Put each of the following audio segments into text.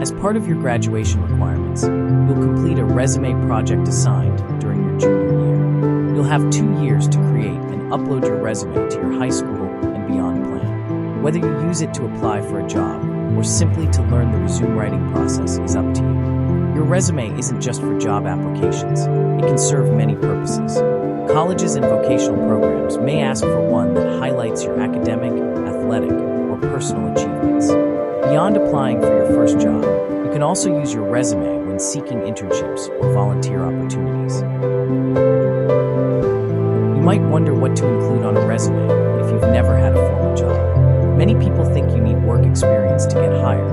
As part of your graduation requirements, you'll complete a resume project assigned during your junior year. You'll have 2 years to create and upload your resume to your high school and beyond plan. Whether you use it to apply for a job or simply to learn the resume writing process is up to you. Your resume isn't just for job applications. It can serve many purposes. Colleges and vocational programs may ask for one that highlights your academic, athletic, or personal achievements. Beyond applying for your first job, you can also use your resume when seeking internships or volunteer opportunities. You might wonder what to include on a resume if you've never had a formal job. Many people think you need work experience to get hired,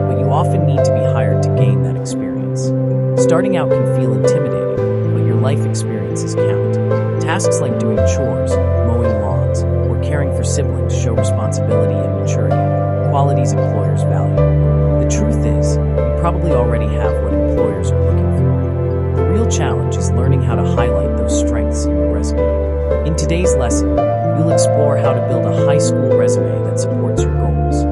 but you often need to be hired to gain that experience. Starting out can feel intimidating, but your life experiences count. Tasks like doing chores, mowing lawns, or caring for siblings show responsibility and maturity, qualities employers value. The truth is, you probably already have what employers are looking for. The real challenge is learning how to highlight those strengths in your resume. In today's lesson, you'll explore how to build a high school resume that supports your goals,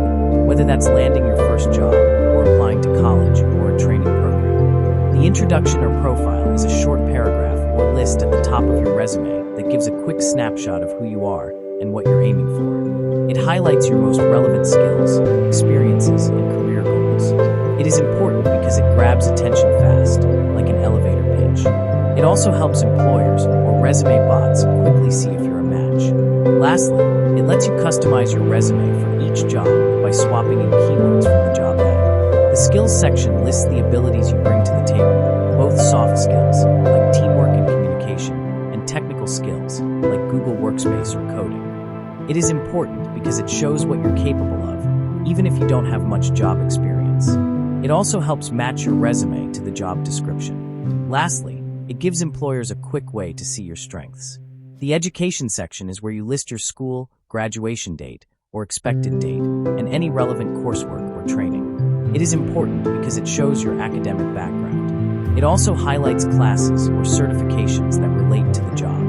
whether that's landing your first job or applying to college or a training program. The introduction or profile is a short paragraph or list at the top of your resume that gives a quick snapshot of who you are and what you're aiming for. It highlights your most relevant skills, experiences, and career goals. It is important because it grabs attention fast, like an elevator pitch. It also helps employers or resume bots quickly see if you're a match. Lastly, it lets you customize your resume for each job by swapping in keywords from the job ad. The skills section lists the abilities you bring to the table, both soft skills, like teamwork and communication, and technical skills, like Google Workspace or coding. It is important because it shows what you're capable of, even if you don't have much job experience. It also helps match your resume to the job description. Lastly, it gives employers a quick way to see your strengths. The education section is where you list your school, graduation date, or expected date, and any relevant coursework or training. It is important because it shows your academic background. It also highlights classes or certifications that relate to the job.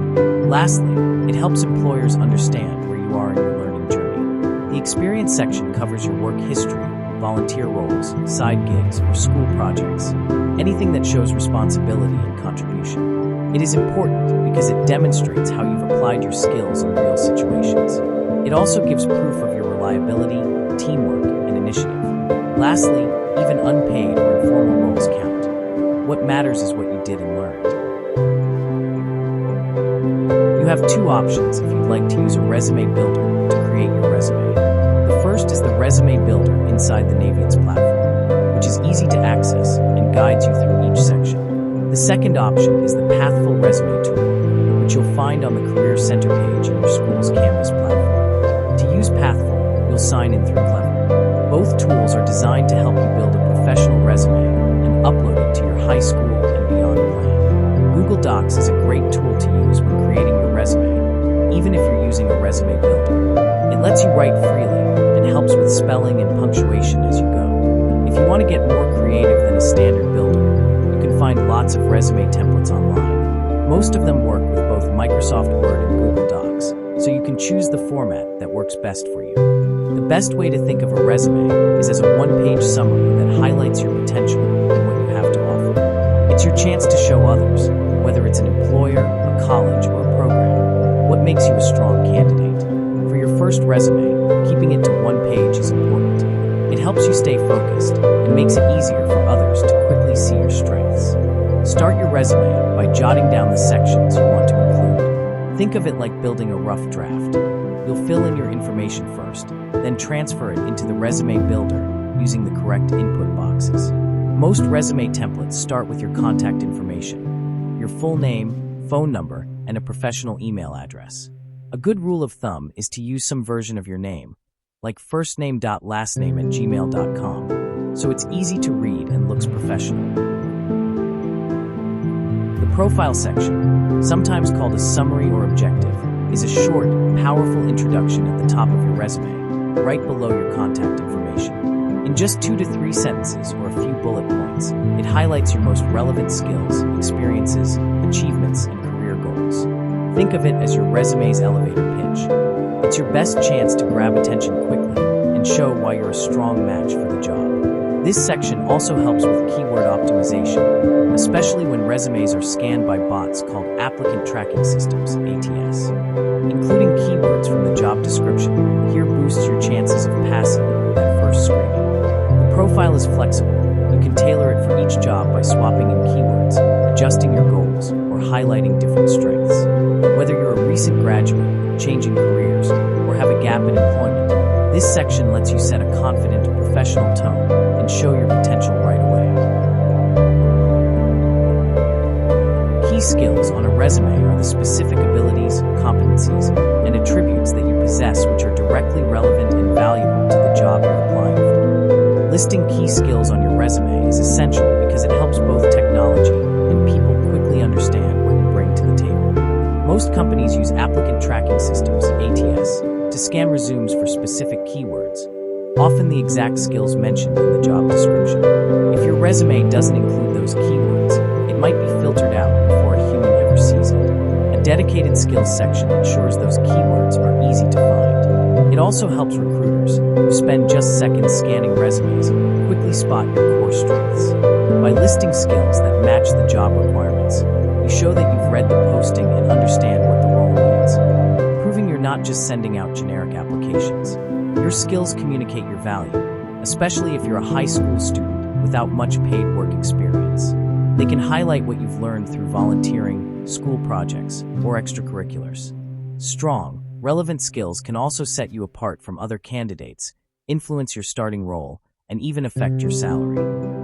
Lastly, it helps employers understand where you are in your learning journey. The experience section covers your work history, volunteer roles, side gigs, or school projects, anything that shows responsibility and contribution. It is important because it demonstrates how you've applied your skills in real situations. It also gives proof of your reliability, teamwork, and initiative. Lastly, even unpaid or informal roles count. What matters is what you did and learned. You have 2 options if you'd like to use a resume builder to create your resume. The first is the resume builder inside the Naviance platform, which is easy to access and guides you through each section. The second option is the Pathful Resume tool, which you'll find on the Career Center page in your school's Canvas platform. To use Pathful, you'll sign in through Clever. Both tools are designed to help you build a professional resume and upload it to your high school and beyond plan. Google Docs is a great tool to use when creating your resume, even if you're using a resume builder. It lets you write freely and helps with spelling and punctuation as you go. If you want to get more creative than a standard builder, you can find lots of resume templates online. Most of them work with both Microsoft Word and Google Docs, so you can choose the format that works best for you. The best way to think of a resume is as a one-page summary that highlights your potential and what you have to offer. It's your chance to show others, whether it's an employer, a college, or a program, what makes you a strong candidate. For your first resume, keeping it to one page is important. It helps you stay focused and makes it easier for others to quickly see your strengths. Start your resume by jotting down the sections you want to include. Think of it like building a rough draft. You'll fill in your information first, then transfer it into the resume builder using the correct input boxes. Most resume templates start with your contact information, your full name, phone number, and a professional email address. A good rule of thumb is to use some version of your name, like firstname.lastname@gmail.com, so it's easy to read and looks professional. The profile section, sometimes called a summary or objective, is a short, powerful introduction at the top of your resume, right below your contact information. In just 2 to 3 sentences or a few bullet points, it highlights your most relevant skills, experiences, achievements, and career goals. Think of it as your resume's elevator pitch. It's your best chance to grab attention quickly and show why you're a strong match for the job. This section also helps with keyword optimization, especially when resumes are scanned by bots called applicant tracking systems, ATS. Including keywords from the job description here boosts your chances of passing that first screening. The profile is flexible. You can tailor it for each job by swapping in keywords, adjusting your goals, or highlighting different strengths. Whether you're a recent graduate, changing careers, or have a gap in employment, this section lets you set a confident, professional tone and show your potential right away. Key skills on a resume are the specific abilities, competencies, and attributes that you possess which are directly relevant and valuable to the job you're applying for. Listing key skills on your resume is essential because it helps both technology and people quickly understand what you bring to the table. Most companies use applicant tracking systems, ATS, to scan resumes for specific keywords, often the exact skills mentioned in the job description. If your resume doesn't include those keywords, it might be filtered out before a human ever sees it. A dedicated skills section ensures those keywords are easy to find. It also helps recruiters, who spend just seconds scanning resumes, quickly spot your core strengths. By listing skills that match the job requirements, you show that you've read the posting and understand what the role needs, proving you're not just sending out generic applications. Your skills communicate your value, especially if you're a high school student without much paid work experience. They can highlight what you've learned through volunteering, school projects, or extracurriculars. Strong, relevant skills can also set you apart from other candidates, influence your starting role, and even affect your salary.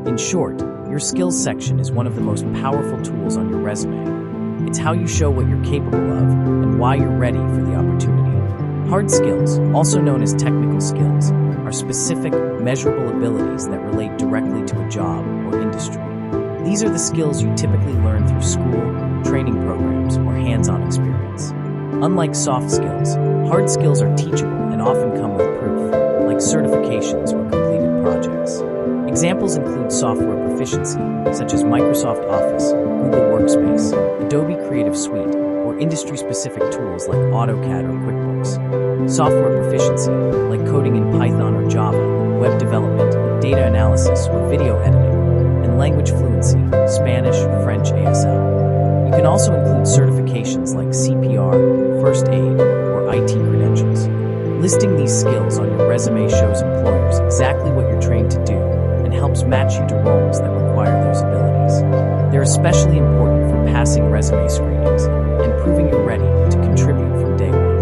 In short, your skills section is one of the most powerful tools on your resume. It's how you show what you're capable of and why you're ready for the opportunity. Hard skills, also known as technical skills, are specific, measurable abilities that relate directly to a job or industry. These are the skills you typically learn through school, training programs, or hands-on experience. Unlike soft skills, hard skills are teachable and often come with proof, like certifications or completed projects. Examples include software proficiency, such as Microsoft Office, Google Workspace, Adobe Creative Suite, or industry-specific tools like AutoCAD or QuickBooks. Software proficiency, like coding in Python or Java, web development, data analysis, or video editing, and language fluency, Spanish, French, ASL. You can also include certifications like CPR, first aid, or IT credentials. Listing these skills on your resume shows employers exactly what you're trained to do and helps match you to roles that require those abilities. They're especially important for passing resume screenings and proving you're ready to contribute from day one.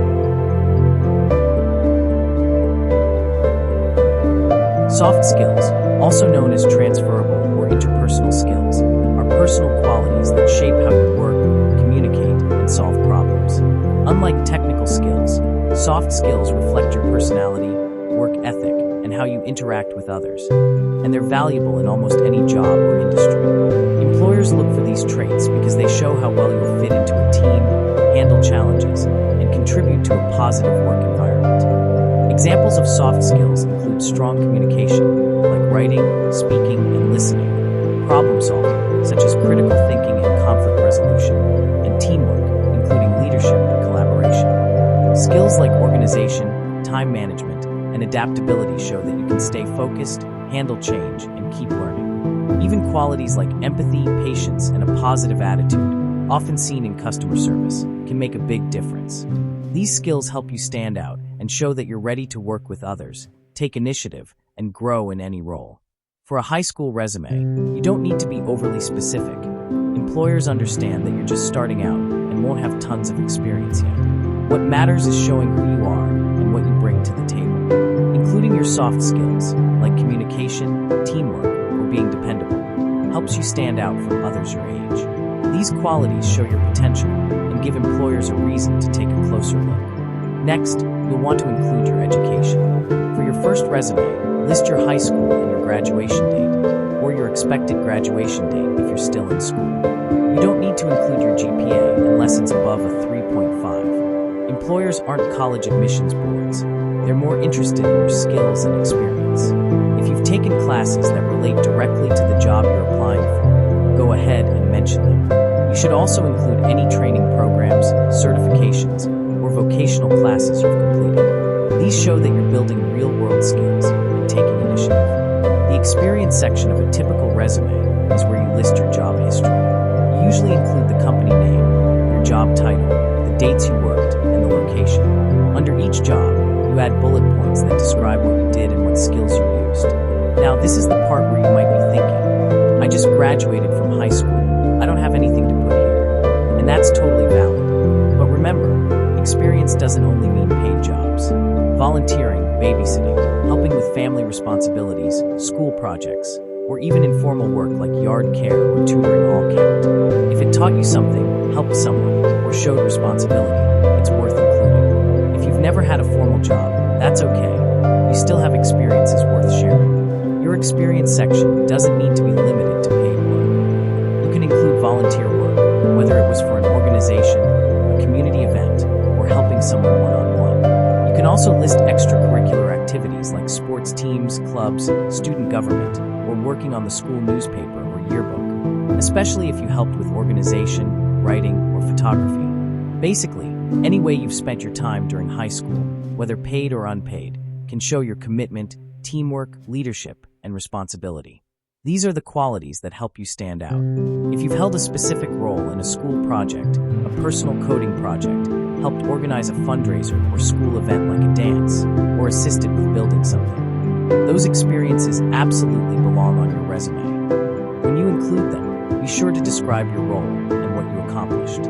Soft skills, also known as transferable or interpersonal skills, are personal qualities that shape how you work, communicate, and solve problems. Unlike technical skills, soft skills reflect your personality, work ethic, and how you interact with others, and they're valuable in almost any job or industry. Employers look for these traits because they show how well you'll fit into a team, handle challenges, and contribute to a positive work environment. Examples of soft skills include strong communication, like writing, speaking, and listening, problem solving, such as critical thinking and conflict resolution, and teamwork, including leadership and collaboration. Skills like organization, time management, and adaptability show that you can stay focused, handle change, and keep learning. Even qualities like empathy, patience, and a positive attitude, often seen in customer service, can make a big difference. These skills help you stand out and show that you're ready to work with others, take initiative, and grow in any role. For a high school resume, you don't need to be overly specific. Employers understand that you're just starting out and won't have tons of experience yet. What matters is showing who you are and what you bring to the table, including your soft skills like communication, teamwork, or being dependable, helps you stand out from others your age. These qualities show your potential and give employers a reason to take a closer look. Next, you'll want to include your education. For your first resume, list your high school and your graduation date, or your expected graduation date if you're still in school. You don't need to include your GPA unless it's above a 3.5. Employers aren't college admissions boards. They're more interested in your skills and experience. If you've taken classes that relate directly to the job you're applying for, go ahead and mention them. You should also include any training programs, certifications, or vocational classes you've completed. These show that you're building real-world skills and taking initiative. The experience section of a typical resume is where you list your job history. You usually include the company name, your job title, the dates you worked, and the location. Under each job, you add bullet points that describe what you did and what skills you used. Now, this is the part where you might be thinking, I just graduated from high school. I don't have anything to put here. And that's totally valid. But remember, experience doesn't only mean paid jobs. Volunteering, babysitting, helping with family responsibilities, school projects, or even informal work like yard care or tutoring all count. If it taught you something, helped someone, or showed responsibility, it's worth including. If you've never had a formal job, that's okay. You still have experiences worth sharing. Your experience section doesn't need to be limited to paid work. You can include volunteer work, whether it was for an organization, a community event, or helping someone one-on-one. You can also list extracurricular activities like sports teams, clubs, student government, or working on the school newspaper or yearbook, especially if you helped with organization, writing, or photography. Basically, any way you've spent your time during high school, whether paid or unpaid, can show your commitment, teamwork, leadership, and responsibility. These are the qualities that help you stand out. If you've held a specific role in a school project, a personal coding project, helped organize a fundraiser or school event like a dance, or assisted with building something, those experiences absolutely belong on your resume. When you include them, be sure to describe your role and what you accomplished.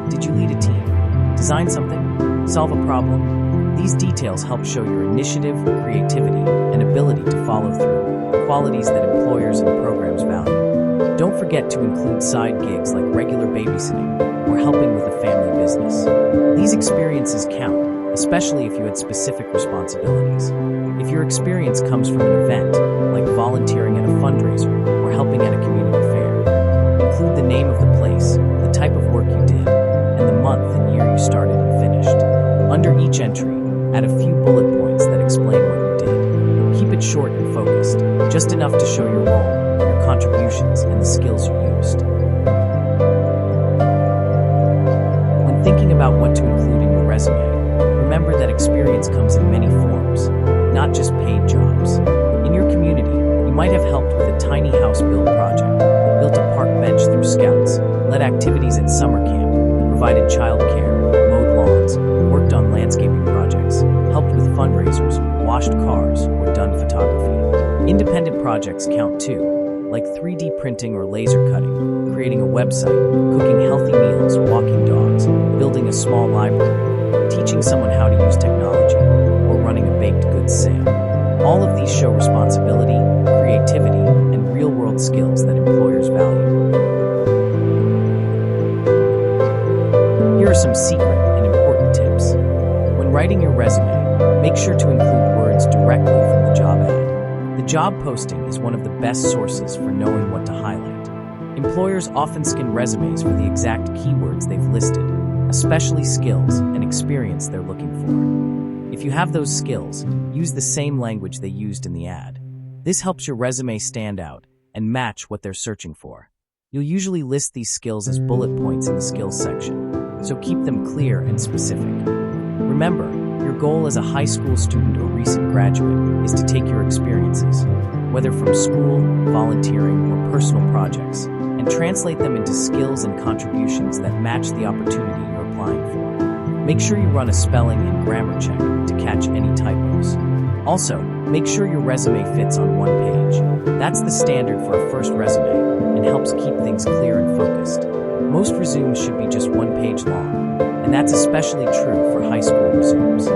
Did you lead a team? Design something? Solve a problem? These details help show your initiative, creativity, and ability to follow through, qualities that employers and programs value. Don't forget to include side gigs like regular babysitting or helping with a family business. These experiences count, especially if you had specific responsibilities. If your experience comes from an event, like volunteering at a fundraiser or helping at a community fair, include the name of the place, the type of work you did, and the month and year you started and finished. Under each entry, add a few bullet points that explain what you did. Keep it short and focused, just enough to show your role, your contributions, and the skills you used. When thinking about what to include in your resume, remember that experience comes in many forms, not just paid jobs. In your community, you might have helped with a tiny house build project, built a park bench through Scouts, led activities at summer camp, provided childcare, mowed lawns, worked on landscaping projects, helped with fundraisers, washed cars, or done photography. Independent projects count too, like 3D printing or laser cutting, creating a website, cooking healthy meals, walking dogs, building a small library, teaching someone how to use technology, or running a baked goods sale. All of these show responsibility, creativity, and real-world skills that employers value. Here are some secret and important tips. When writing your resume, make sure to include words directly from the job ad. The job posting is one of the best sources for knowing what to highlight. Employers often scan resumes for the exact keywords they've listed, especially skills and experience they're looking for. If you have those skills, use the same language they used in the ad. This helps your resume stand out and match what they're searching for. You'll usually list these skills as bullet points in the skills section, so keep them clear and specific. Remember, your goal as a high school student or recent graduate is to take your experiences, whether from school, volunteering, or personal projects, and translate them into skills and contributions that match the opportunity you're applying for. Make sure you run a spelling and grammar check to catch any typos. Also, make sure your resume fits on one page. That's the standard for a first resume and helps keep things clear and focused. Most resumes should be just one page long, and that's especially true for high school resumes.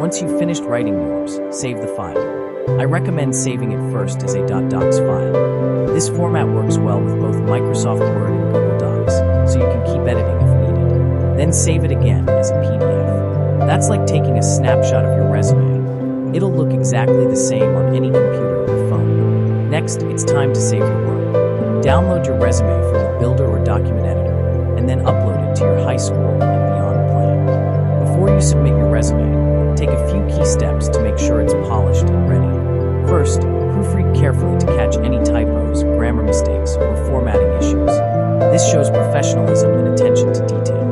Once you've finished writing yours, save the file. I recommend saving it first as a .docs file. This format works well with both Microsoft Word and Google Docs, so you can keep editing if needed. Then save it again as a PDF. That's like taking a snapshot of your resume. It'll look exactly the same on any computer or phone. Next, it's time to save your work. Download your resume from the Builder or Document Editor, and then upload it to your high school and beyond plan. Before you submit your resume, take a few key steps to make sure it's polished and ready. First, proofread carefully to catch any typos, grammar mistakes, or formatting issues. This shows professionalism and attention to detail.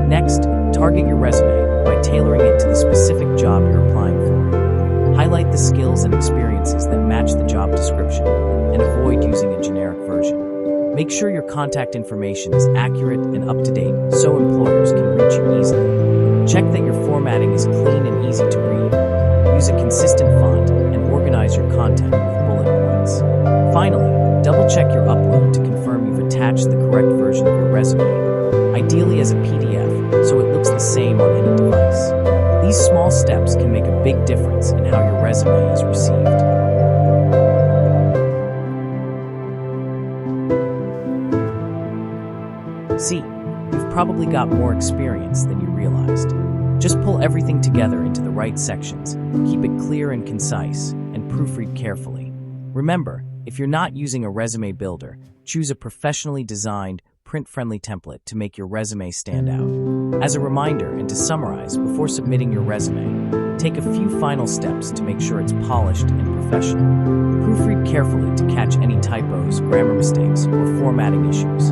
Next, target your resume by tailoring it to the specific job you're applying for. Highlight the skills and experience experiences that match the job description, and avoid using a generic version. Make sure your contact information is accurate and up to date so employers can reach you easily. Check that your formatting is clean and easy to read. Use a consistent font and organize your content with bullet points. Finally, double-check your upload to confirm you've attached the correct version of your resume, ideally as a PDF, so it looks the same on any device. These small steps can make a big difference in how your resume is received. See, you've probably got more experience than you realized. Just pull everything together into the right sections, keep it clear and concise, and proofread carefully. Remember, if you're not using a resume builder, choose a professionally designed, print-friendly template to make your resume stand out. As a reminder and to summarize, before submitting your resume, take a few final steps to make sure it's polished and professional. Proofread carefully to catch any typos, grammar mistakes, or formatting issues.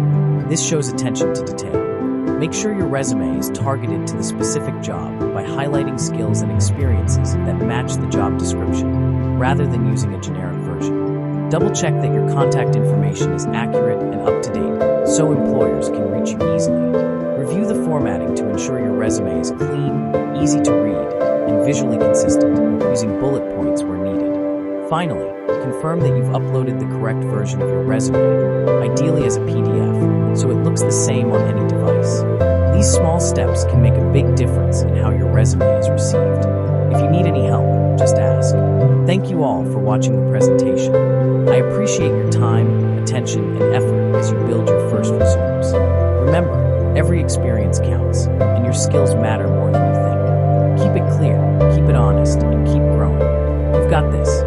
This shows attention to detail. Make sure your resume is targeted to the specific job by highlighting skills and experiences that match the job description, rather than using a generic version. Double-check that your contact information is accurate and up to date, so employers can reach you easily. Review the formatting to ensure your resume is clean, easy to read, and visually consistent, using bullet points where needed. Finally, confirm that you've uploaded the correct version of your resume, ideally as a PDF, so it looks the same on any device. These small steps can make a big difference in how your resume is received. If you need any help, just ask. Thank you all for watching the presentation. I appreciate your time, attention, and effort as you build your first resumes. Remember, every experience counts, and your skills matter more than you think. Keep it clear, keep it honest, and keep growing. You've got this.